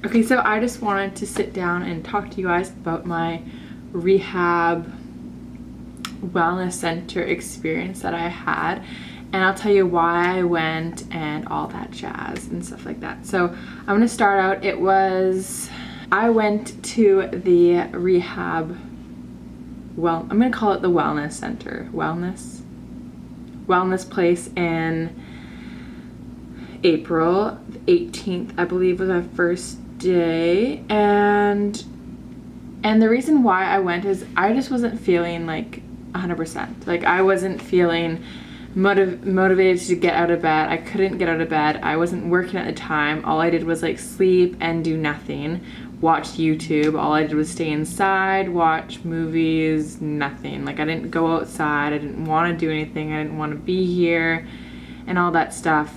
Okay, so I just wanted to sit down and talk to you guys about my rehab wellness center experience that I had, and I'll tell you why I went and all that jazz and stuff like that. So I'm gonna start out. I went to the rehab, well, I'm gonna call it the wellness center, wellness place in April 18th, I believe, was our first day. And the reason why I went is I just wasn't feeling like 100%. Like, I wasn't feeling motivated to get out of bed. I couldn't get out of bed. I wasn't working at the time. All I did was like sleep and do nothing. Watch YouTube. All I did was stay inside, watch movies, nothing. Like, I didn't go outside. I didn't want to do anything. I didn't want to be here and all that stuff.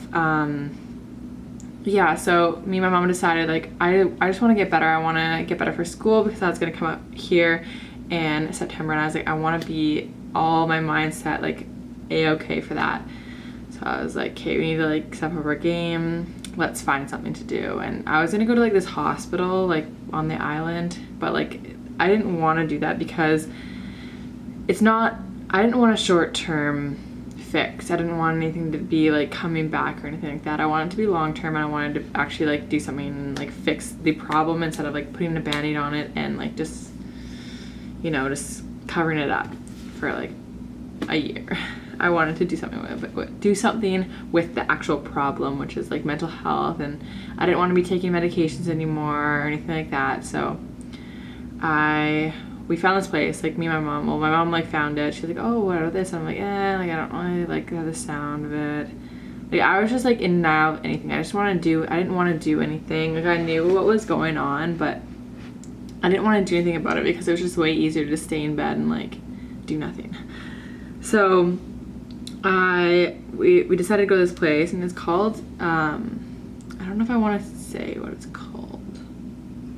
Yeah, so me and my mom decided, like, I just want to get better. I want to get better for school because that's going to come up here in September. And I was like, I want to be all my mindset, like, a-okay for that. So I was like, okay, we need to, like, step up our game. Let's find something to do. And I was going to go to, like, this hospital, like, on the island. But, like, I didn't want to do that because I didn't want a short-term fix. I didn't want anything to be like coming back or anything like that. I wanted it to be long term, and I wanted to actually like do something and like fix the problem instead of like putting a band-aid on it and like just, you know, just covering it up for like a year. I wanted to do something with the actual problem, which is like mental health, and I didn't want to be taking medications anymore or anything like that. So we found this place, like me and my mom. Well, my mom like found it. She's like, oh, what about this? And I'm like, like I don't really like the sound of it. Like, I was just like in denial of anything. I didn't want to do anything. Like, I knew what was going on, but I didn't want to do anything about it because it was just way easier to stay in bed and like do nothing. So we decided to go to this place, and it's called, I don't know if I want to say what it's called.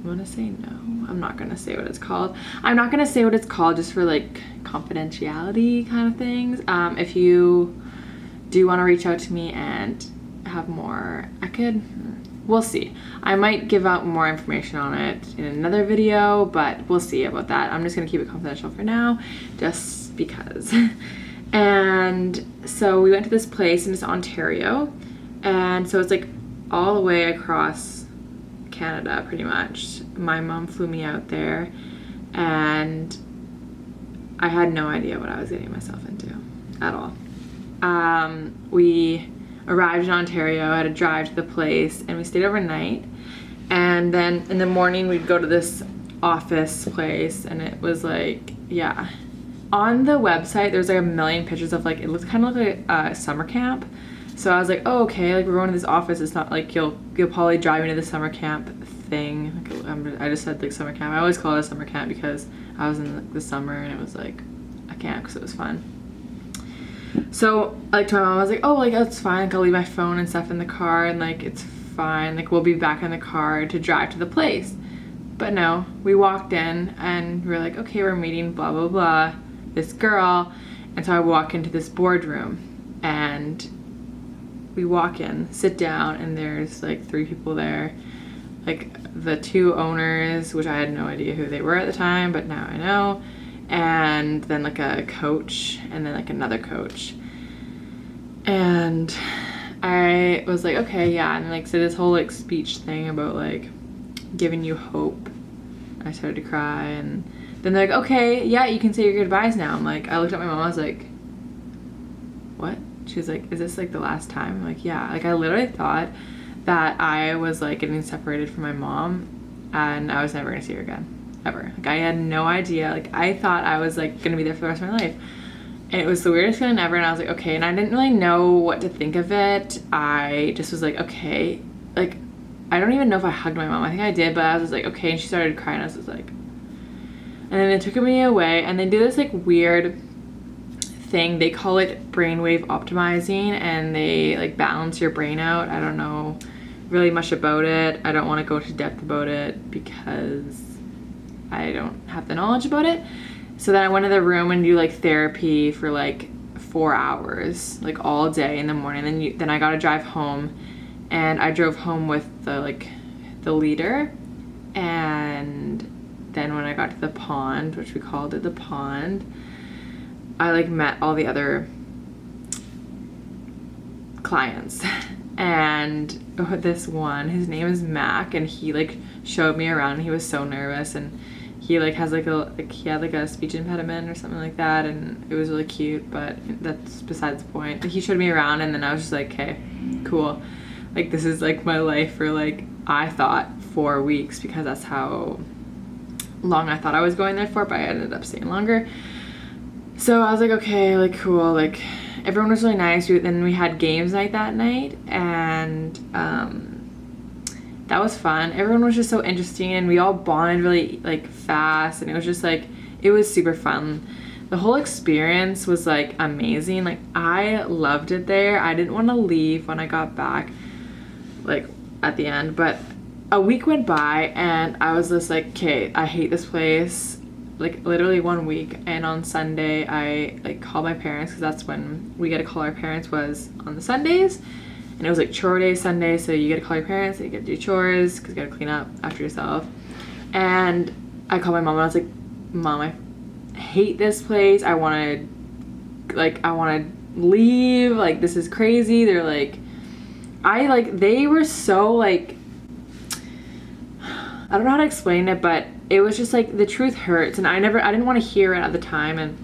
I'm gonna say no. I'm not gonna say what it's called. I'm not gonna say what it's called just for like confidentiality kind of things. If you do want to reach out to me and have more, we'll see. I might give out more information on it in another video, but we'll see about that. I'm just gonna keep it confidential for now, just because. And so we went to this place, and it's Ontario, and so it's like all the way across Canada pretty much. My mom flew me out there, and I had no idea what I was getting myself into at all. We arrived in Ontario, I had to drive to the place, and we stayed overnight, and then in the morning we'd go to this office place, and it was like, yeah, on the website there's like a million pictures of like, it looks kind of like a summer camp. So I was like, oh, okay, like we're going to this office. It's not like you'll probably drive me to the summer camp thing. Like, I just said like summer camp. I always call it a summer camp because I was in the summer, and it was like a camp because it was fun. So like to my mom, I was like, oh, like that's fine. Like, I'll leave my phone and stuff in the car, and like it's fine. Like, we'll be back in the car to drive to the place. But no, we walked in and we were like, okay, we're meeting blah blah blah, this girl. And so I walk into this boardroom, and we walk in, sit down, and there's like 3 people there. Like the 2 owners, which I had no idea who they were at the time, but now I know. And then like a coach, and then like another coach. And I was like, okay, yeah. And like, so this whole like speech thing about like giving you hope. I started to cry, and then they're like, okay, yeah, you can say your goodbyes now. I'm like, I looked at my mom, I was like, what? She was like, is this like the last time? I'm like, yeah. Like, I literally thought that I was like getting separated from my mom, and I was never gonna see her again, ever. Like, I had no idea. Like, I thought I was like gonna be there for the rest of my life, and it was the weirdest feeling ever. And I was like, okay. And I didn't really know what to think of it. I just was like, okay. Like, I don't even know if I hugged my mom. I think I did, but I was just like, okay. And she started crying. I was just like, and then they took me away, and they did this like weird thing. They call it brainwave optimizing, and they like balance your brain out. I don't know really much about it. I don't want to go into depth about it because I don't have the knowledge about it. So then I went to the room and do like therapy for like 4 hours, like all day in the morning. Then I got to drive home, and I drove home with the like the leader. And then when I got to the pond, which we called it the pond, I like met all the other clients. And this one, his name is Mac, and he like showed me around. He was so nervous, and he like has like he had like a speech impediment or something like that, and it was really cute, but that's besides the point. He showed me around, and then I was just like, okay, cool, like this is like my life for like, I thought 4 weeks, because that's how long I thought I was going there for, but I ended up staying longer. So I was like, okay, like cool, like everyone was really nice. Then we had games night that night, and that was fun. Everyone was just so interesting, and we all bonded really like fast, and it was just like, it was super fun. The whole experience was like amazing. Like I loved it there. I didn't want to leave when I got back, like at the end, but a week went by and I was just like, okay, I hate this place. Like literally 1 week, and on Sunday I like called my parents, because that's when we get to call our parents, was on the Sundays, and it was like chore day Sunday, so you get to call your parents and you get to do chores because you got to clean up after yourself. And I called my mom and I was like, Mom, I hate this place. I want to leave. Like this is crazy. They're like, they were so like, I don't know how to explain it, but it was just like, the truth hurts, and I didn't want to hear it at the time, and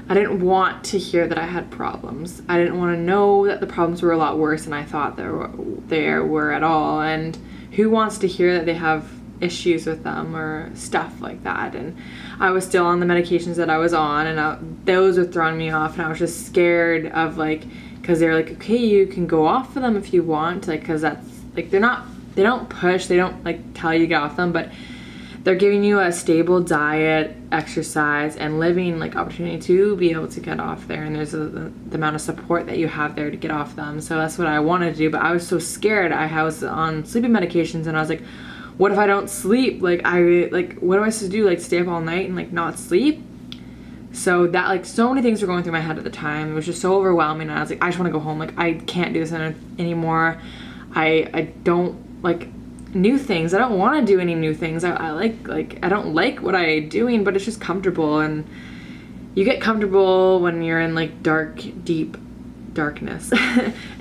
I didn't want to hear that I had problems. I didn't want to know that the problems were a lot worse than I thought there were at all, and who wants to hear that they have issues with them or stuff like that. And I was still on the medications that I was on, and those were throwing me off, and I was just scared of like, because they're like, okay, you can go off of them if you want, like, because that's like, they don't push, they don't like tell you to get off them, but they're giving you a stable diet, exercise, and living like opportunity to be able to get off there. And there's the amount of support that you have there to get off them. So that's what I wanted to do, but I was so scared. I was on sleeping medications, and I was like, what if I don't sleep? Like what am I supposed to do? Like stay up all night and like not sleep? So that like, so many things were going through my head at the time. It was just so overwhelming, and I was like, I just want to go home. Like I can't do this anymore. I don't like new things. I don't want to do any new things. I don't like what I'm doing, but it's just comfortable, and you get comfortable when you're in like deep darkness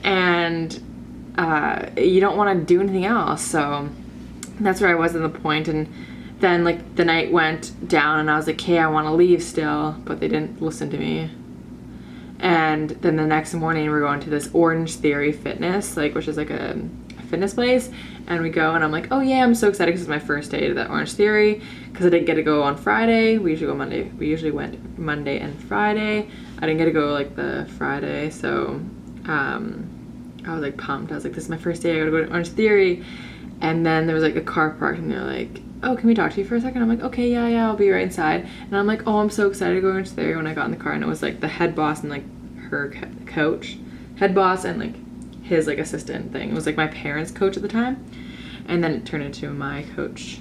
and you don't want to do anything else. So that's where I was at the point. And then like the night went down, and I was like, hey, I want to leave still, but they didn't listen to me. And then the next morning we're going to this Orange Theory Fitness, like, which is like a fitness place, and we go, and I'm like, oh yeah, I'm so excited because it's my first day to that Orange Theory, because I didn't get to go on Friday. We usually go Monday. We usually went Monday and Friday. I didn't get to go like the Friday, so I was like pumped. I was like, this is my first day. I gotta go to Orange Theory. And then there was like a car parked, and they're like, oh, can we talk to you for a second? I'm like, okay, yeah, I'll be right inside. And I'm like, oh, I'm so excited to go to Orange Theory. When I got in the car, and it was like the head boss and like her coach, head boss and like his like assistant thing. It was like my parents' coach at the time, and then it turned into my coach.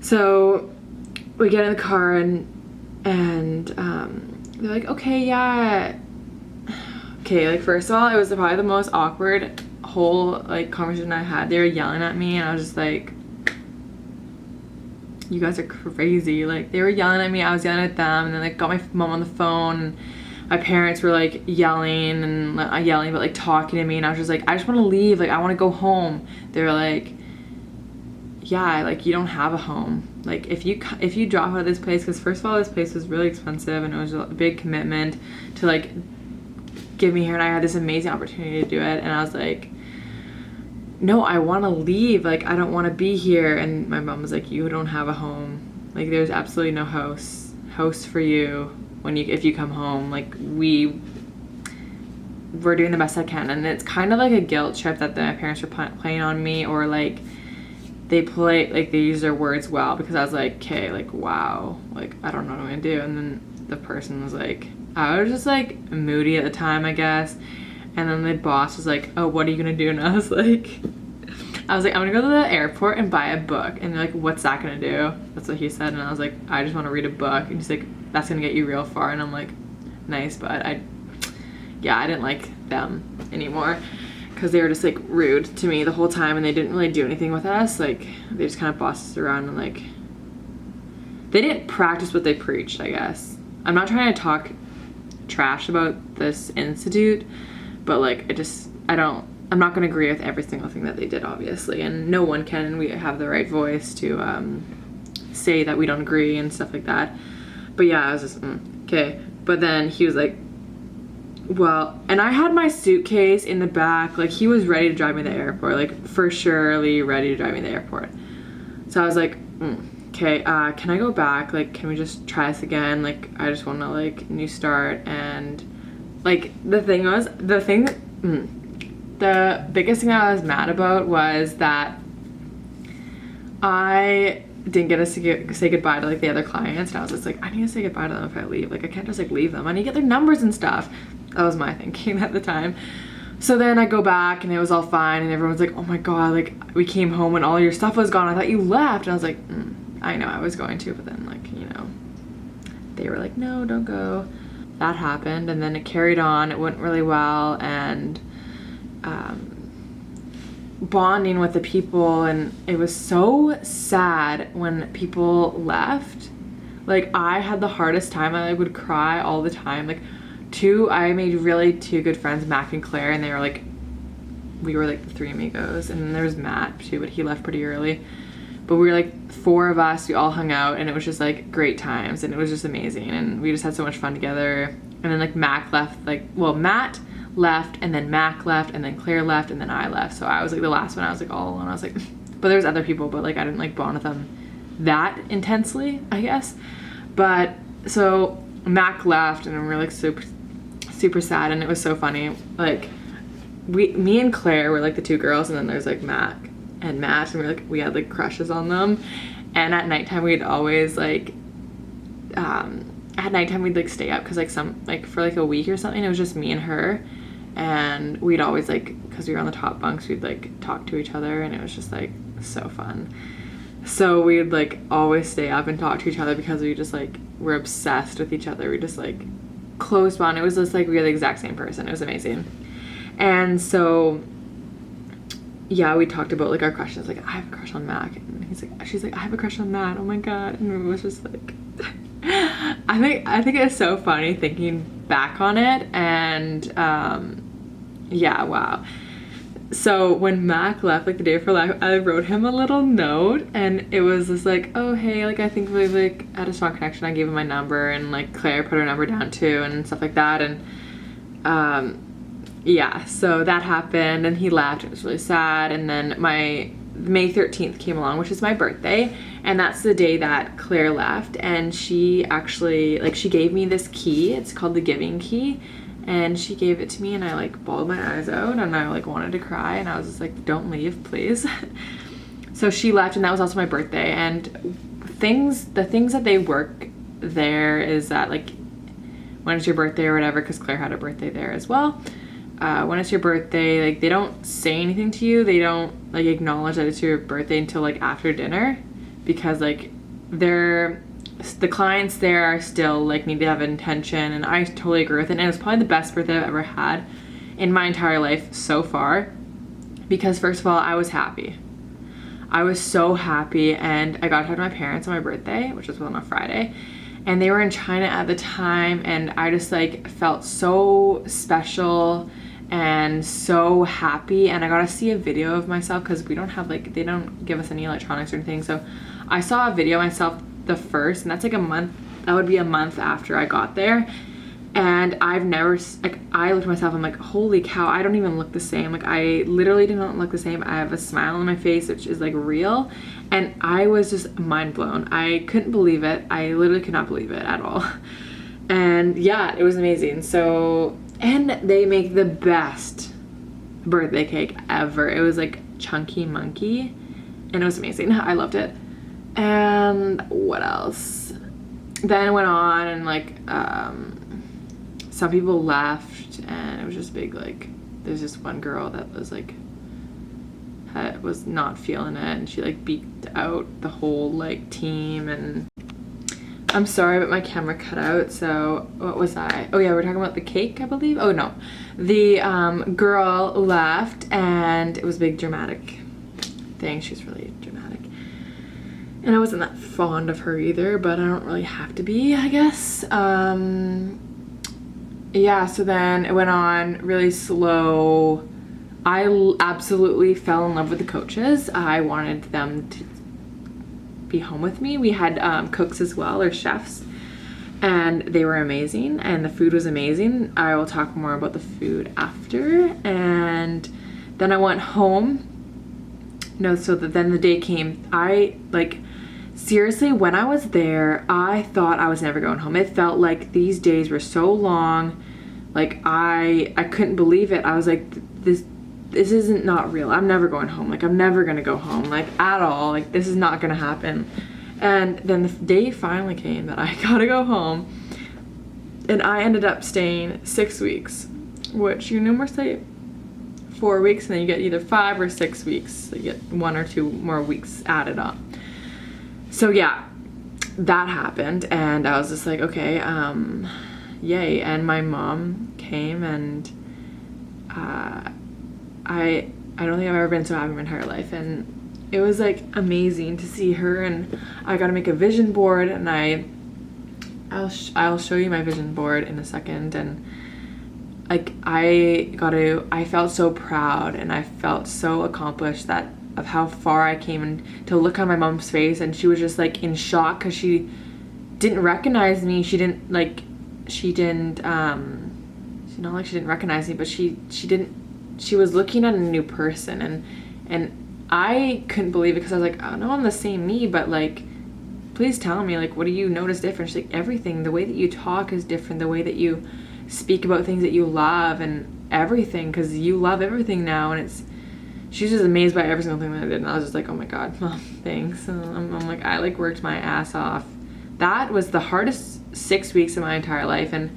So we get in the car, and they're like, okay, yeah, okay. Like first of all, it was probably the most awkward whole like conversation I had. They were yelling at me, and I was just like, you guys are crazy. Like they were yelling at me, I was yelling at them, and then like got my mom on the phone. And my parents were like yelling, but like talking to me, and I was just like, I just want to leave. Like I want to go home. They were like, yeah, like you don't have a home. Like if you drop out of this place, because first of all, this place was really expensive, and it was a big commitment to like give me here, and I had this amazing opportunity to do it, and I was like, no, I want to leave. Like I don't want to be here. And my mom was like, you don't have a home. Like there's absolutely no host for you if you come home. Like we're doing the best I can. And it's kind of like a guilt trip that my parents were playing on me, or like they use their words well, because I was like, okay, like wow, like I don't know what I'm gonna do. And then the person was like, I was just like moody at the time, I guess. And then the boss was like, oh, what are you gonna do? And I was like, I'm gonna go to the airport and buy a book. And they're like, what's that gonna do? That's what he said. And I was like, I just want to read a book. And he's like, that's gonna get you real far. And I'm like, nice, but I didn't like them anymore, because they were just like rude to me the whole time, and they didn't really do anything with us. Like they just kind of bossed us around, and like they didn't practice what they preached, I guess. I'm not trying to talk trash about this institute, but like I'm not going to agree with every single thing that they did, obviously, and no one can, and we have the right voice to say that we don't agree and stuff like that. But yeah, I was just okay. But then he was like, well, and I had my suitcase in the back, like he was ready to drive me to the airport, like for surely ready to drive me to the airport. So I was like, okay, can I go back? Like, can we just try this again? Like, I just want to like new start. And like the biggest thing I was mad about was that I didn't get to say goodbye to like the other clients, and I was just like, I need to say goodbye to them if I leave. Like I can't just like leave them. I need to get their numbers and stuff. That was my thinking at the time. So then I go back and it was all fine, and everyone's like, oh my god, like we came home and all your stuff was gone. I thought you left. And I was like, I know I was going to, but then like, you know, they were like, no, don't go. That happened, and then it carried on. It went really well, and bonding with the people, and it was so sad when people left. Like I had the hardest time. I like would cry all the time. Like I made really two good friends, Mac and Claire, and they were like, we were like the three amigos, and then there was Matt too, but he left pretty early. But we were like four of us, we all hung out, and it was just like great times, and it was just amazing, and we just had so much fun together. And then like Mac left, like, well, Matt left, and then Mac left, and then Claire left, and then I left. So I was like the last one. I was like all alone. I was like, but there was other people, but like I didn't like bond with them that intensely, I guess. But so Mac left, and we're like super sad, and it was so funny. Like me and Claire were like the two girls, and then there's like Mac and Matt, and we had like crushes on them. And at nighttime we'd always like at nighttime we'd like stay up because like for like a week or something, it was just me and her, and we'd always like, because we were on the top bunks, we'd like talk to each other, and it was just like so fun. So we would like always stay up and talk to each other because we just like were obsessed with each other. We just like close bond. It was just like we were the exact same person. It was amazing. And so yeah, we talked about like our crushes. Like, I have a crush on Mac, and she's like, I have a crush on Matt. Oh my god. And it was just like I think it's so funny thinking back on it. And yeah, wow. So when Mac left, like the day before life, I wrote him a little note, and it was just like, oh hey, like I think we like had a strong connection. I gave him my number, and like Claire put her number down too, and stuff like that. And yeah, so that happened, and he left. It was really sad. And then my May 13th came along, which is my birthday, and that's the day that Claire left. And she actually, like, she gave me this key. It's called the giving key, and she gave it to me, and I like bawled my eyes out, and I like wanted to cry, and I was just like, don't leave, please. So she left, and that was also my birthday. And the things that they work there is that like when it's your birthday or whatever, because Claire had a birthday there as well. When it's your birthday, like they don't say anything to you. They don't like acknowledge that it's your birthday until like after dinner, because like the clients there are still like need to have intention, and I totally agree with it. And it was probably the best birthday I've ever had in my entire life so far, because first of all, I was happy. I was so happy, and I got to talk to my parents on my birthday, which was on a Friday, and they were in China at the time, and I just like felt so special and so happy. And I got to see a video of myself, because we don't have like, they don't give us any electronics or anything. So I saw a video of myself the first, and that's like a month, that would be a month after I got there. And I've never, like, I looked at myself, I'm like, holy cow, I don't even look the same. Like, I literally do not look the same. I have a smile on my face, which is like real. And I was just mind blown. I couldn't believe it. I literally could not believe it at all. And yeah, it was amazing. So, and they make the best birthday cake ever. It was like chunky monkey, and it was amazing. I loved it. And what else? Then it went on, and like, some people left, and it was just big, like, there's this one girl that was like, was not feeling it, and she like beat out the whole like team. And I'm sorry, but my camera cut out. So what was I? Oh yeah, we're talking about the cake, I believe. Oh no, the girl left, and it was a big dramatic thing. She was really dramatic, and I wasn't that fond of her either. But I don't really have to be, I guess. Yeah. So then it went on really slow. I absolutely fell in love with the coaches. I wanted them to be home with me. We had cooks as well, or chefs, and they were amazing, and the food was amazing. I will talk more about the food after. And then I went home. No, so then the day came. I like, seriously, when I was there, I thought I was never going home. It felt like these days were so long. Like I couldn't believe it. I was like, this isn't not real. I'm never going home. Like I'm never gonna go home, like at all. Like this is not gonna happen. And then the day finally came that I gotta go home, and I ended up staying 6 weeks, which you normally stay 4 weeks, and then you get either 5 or 6 weeks. So you get 1 or 2 more weeks added up. So yeah, that happened, and I was just like, okay, yay. And my mom came, and I don't think I've ever been so happy in my entire life, and it was like amazing to see her. And I got to make a vision board, and I'll show you my vision board in a second. And like I felt so proud, and I felt so accomplished of how far I came, and to look on my mom's face, and she was just like in shock because she didn't recognize me. She didn't recognize me, but she was looking at a new person, and I couldn't believe it, because I was like, oh no, I'm the same me, but like, please tell me, like, what do you notice different? She's like, everything. The way that you talk is different. The way that you speak about things that you love and everything, because you love everything now. And she's just amazed by every single thing that I did, and I was just like, oh my god, Mom, thanks. And I'm like, I like worked my ass off. That was the hardest 6 weeks of my entire life, and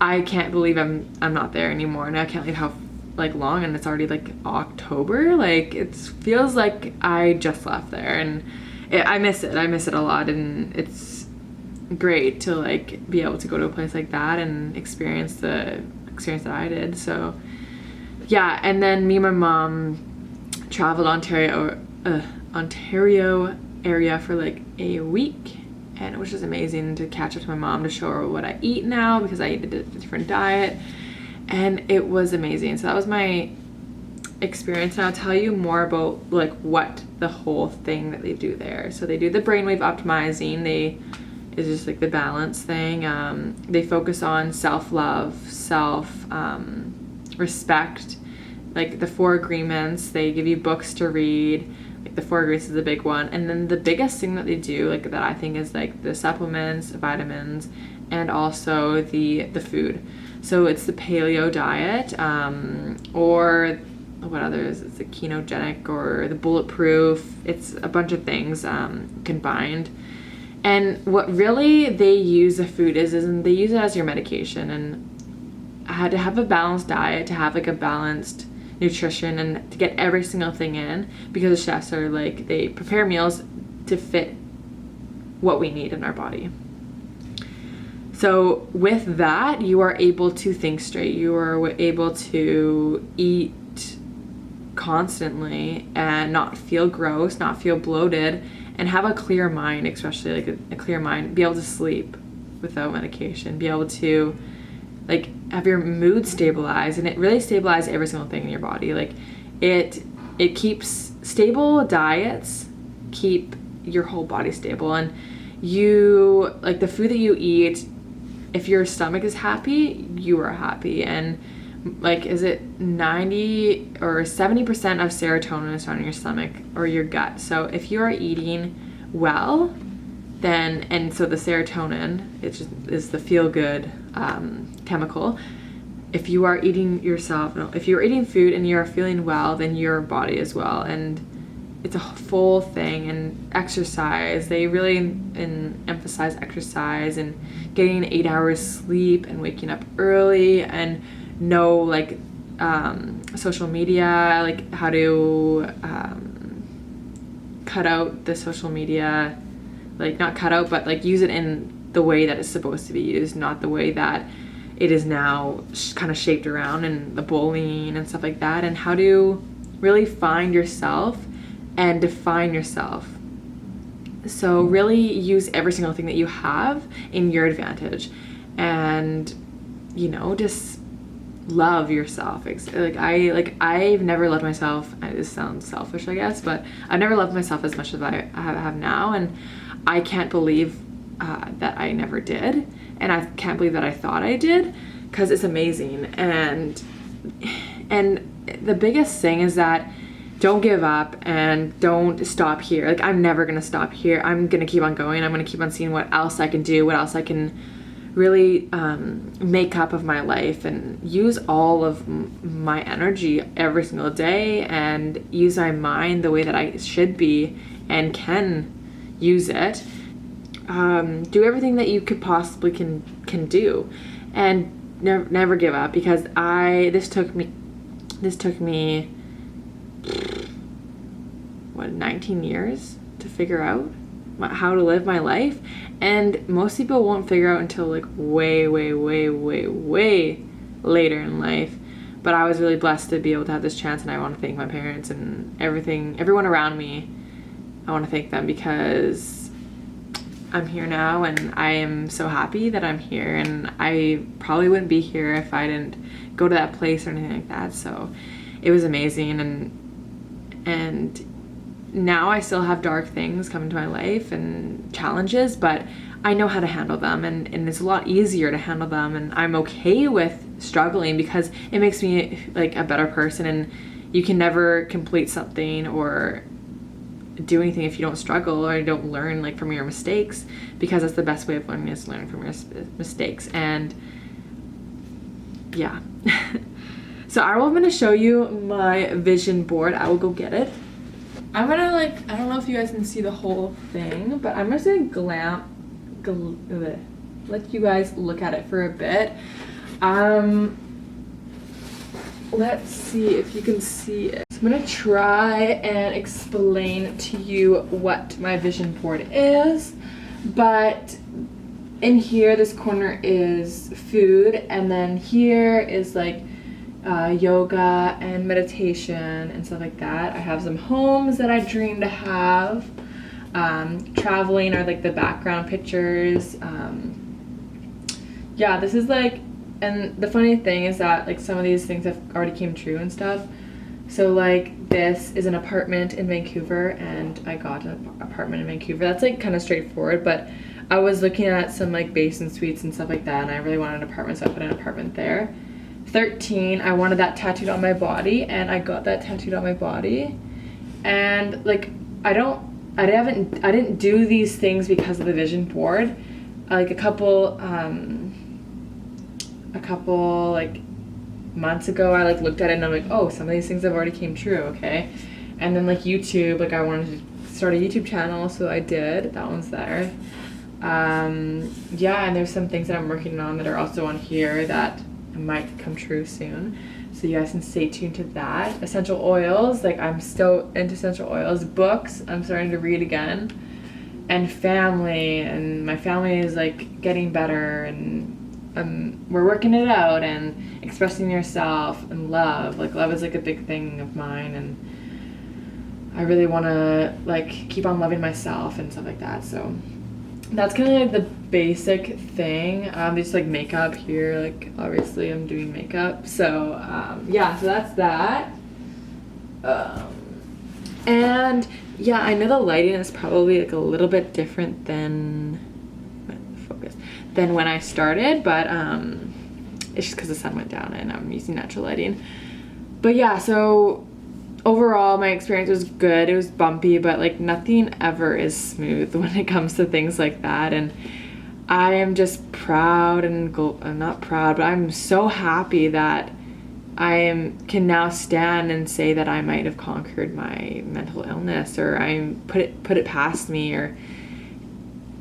I can't believe I'm not there anymore. And I can't believe how like long, and it's already like October. Like it feels like I just left there, and I miss it a lot. And it's great to like be able to go to a place like that and experience the experience that I did. So yeah. And then me and my mom traveled Ontario area for like a week, and it was just amazing to catch up to my mom, to show her what I eat now, because I eat a different diet. And it was amazing. So that was my experience, and I'll tell you more about like what the whole thing that they do there. So they do the brainwave optimizing. It's just like the balance thing. They focus on self-love, respect, like the 4 agreements. They give you books to read. Like the 4 agreements is the big one. And then the biggest thing that they do, like that I think, is like the supplements, vitamins, and also the food. So it's the paleo diet, or what others? It's the ketogenic or the bulletproof. It's a bunch of things combined. And what really they use the food is they use it as your medication. And I had to have a balanced diet, to have like a balanced nutrition, and to get every single thing in, because the chefs are like, they prepare meals to fit what we need in our body. So with that, you are able to think straight. You are able to eat constantly and not feel gross, not feel bloated, and have a clear mind, especially like a clear mind. Be able to sleep without medication. Be able to like have your mood stabilized, and it really stabilizes every single thing in your body. Like it keeps stable diets, keep your whole body stable. And you, like the food that you eat, if your stomach is happy, you are happy. And like, is it 90 or 70% of serotonin is found in your stomach or your gut. So if you are eating well, then, and so the serotonin, it just is the feel good chemical. If you are eating if you're eating food and you're feeling well, then your body as well. And it's a full thing. And exercise, they really emphasize exercise and getting 8 hours sleep and waking up early, and know like social media, like how to cut out the social media like not cut out, but like use it in the way that it's supposed to be used, not the way that it is now kind of shaped around, and the bullying and stuff like that, and how to really find yourself and define yourself. So really use every single thing that you have in your advantage, and just love yourself. I've never loved myself. This sounds selfish, I guess, but I've never loved myself as much as I have now, and I can't believe that I never did, and I can't believe that I thought I did, because it's amazing. And the biggest thing is that don't give up and don't stop here. Like, I'm never gonna stop here. I'm gonna keep on going. I'm gonna keep on seeing what else I can do, what else I can really make up of my life, and use all of my energy every single day, and use my mind the way that I should be and can use it. Do everything that you could possibly can do, and never give up, because this took me 19 years to figure out how to live my life, and most people won't figure out until like way later in life. But I was really blessed to be able to have this chance, and I want to thank my parents and everyone around me. I want to thank them, because I'm here now, and I am so happy that I'm here, and I probably wouldn't be here if I didn't go to that place or anything like that. So it was amazing, and now I still have dark things come into my life and challenges, but I know how to handle them, and it's a lot easier to handle them, and I'm okay with struggling, because it makes me like a better person. And you can never complete something or do anything if you don't struggle or you don't learn like from your mistakes, because that's the best way of learning, is learning from your mistakes. And yeah. So I'm going to show you my vision board. I will go get it. I'm gonna I don't know if you guys can see the whole thing, but I'm just gonna let you guys look at it for a bit. Let's see if you can see it. So I'm gonna try and explain to you what my vision board is, but in here, this corner is food, and then here is like yoga and meditation and stuff like that. I have some homes that I dream to have. Traveling are like the background pictures. Yeah, this is like, and the funny thing is that like some of these things have already came true and stuff. So like this is an apartment in Vancouver, and I got an apartment in Vancouver. That's like kind of straightforward, but I was looking at some like basement suites and stuff like that, and I really wanted an apartment, so I put an apartment there. 13, I wanted that tattooed on my body, and I got that tattooed on my body. And like I didn't do these things because of the vision board. Like a couple like months ago, I like looked at it and I'm like, oh, some of these things have already came true, okay. And then like YouTube, like I wanted to start a YouTube channel, so I did. That one's there. Yeah, and there's some things that I'm working on that are also on here that might come true soon, so you guys can stay tuned to that. Essential oils, like I'm still into essential oils. Books, I'm starting to read again. And family, and my family is like getting better, and we're working it out, and expressing yourself, and love. Like love is like a big thing of mine, and I really want to like keep on loving myself and stuff like that. So that's kind of like the basic thing. There's like makeup here, like obviously I'm doing makeup, so yeah, so that's that. And yeah, I know the lighting is probably like a little bit different than when I started, but it's just because the sun went down and I'm using natural lighting. But yeah, so overall my experience was good. It was bumpy, but like nothing ever is smooth when it comes to things like that. And I am just proud, and I'm not proud, but I'm so happy that can now stand and say that I might have conquered my mental illness, or I put it past me, or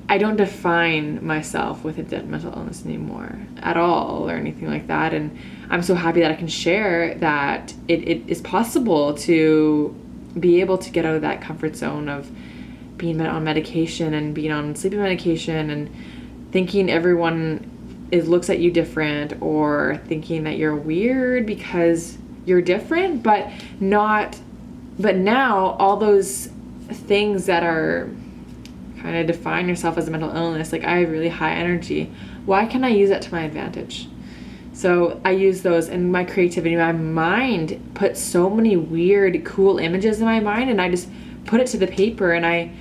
I don't define myself with a mental illness anymore at all, or anything like that. And I'm so happy that I can share that it is possible to be able to get out of that comfort zone of being on medication and being on sleeping medication and thinking everyone looks at you different, or thinking that you're weird because you're different, but now all those things that are kind of define yourself as a mental illness, like I have really high energy, why can't I use that to my advantage? So I use those in my creativity. My mind puts so many weird, cool images in my mind, and I just put it to the paper, and I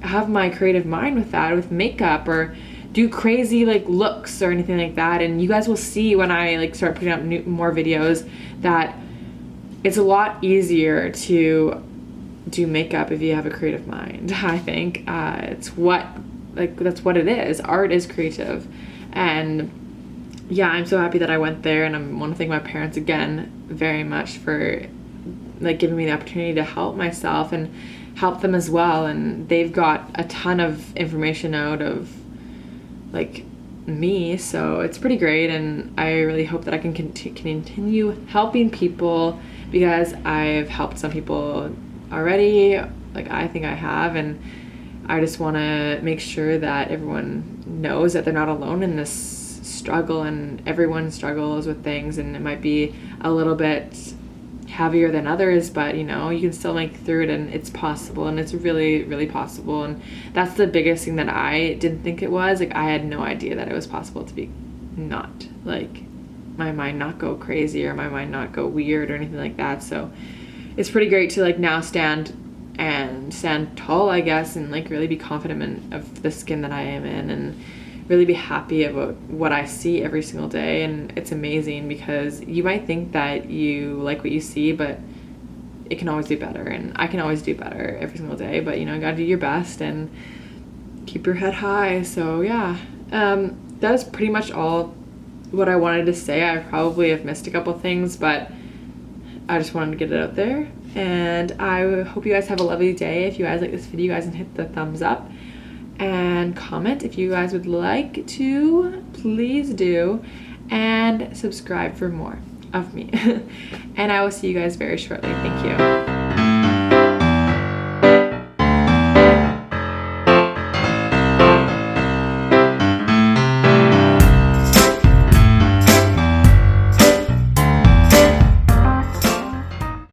have my creative mind with that, with makeup, or do crazy like looks or anything like that. And you guys will see when I like start putting up more videos that it's a lot easier to do makeup if you have a creative mind. I think that's what it is. Art is creative. And yeah, I'm so happy that I went there, and I want to thank my parents again very much for like giving me the opportunity to help myself and help them as well. And they've got a ton of information out of like me, so it's pretty great. And I really hope that I can continue helping people, because I've helped some people already, like I think I have, and I just want to make sure that everyone knows that they're not alone in this struggle, and everyone struggles with things, and it might be a little bit heavier than others, but you know, you can still make it through it, and it's possible, and it's really, really possible. And that's the biggest thing that I didn't think it was. Like, I had no idea that it was possible to be not, like, my mind not go crazy, or my mind not go weird or anything like that. So it's pretty great to like now stand tall, I guess, and like really be confident of the skin that I am in, and really be happy about what I see every single day. And it's amazing, because you might think that you like what you see, but it can always do better, and I can always do better every single day. But you know, you gotta do your best and keep your head high. So yeah, that is pretty much all what I wanted to say. I probably have missed a couple things, but I just wanted to get it out there. And I hope you guys have a lovely day. If you guys like this video, you guys can hit the thumbs up and comment if you guys would like to. Please do, and subscribe for more of me. And I will see you guys very shortly. Thank you.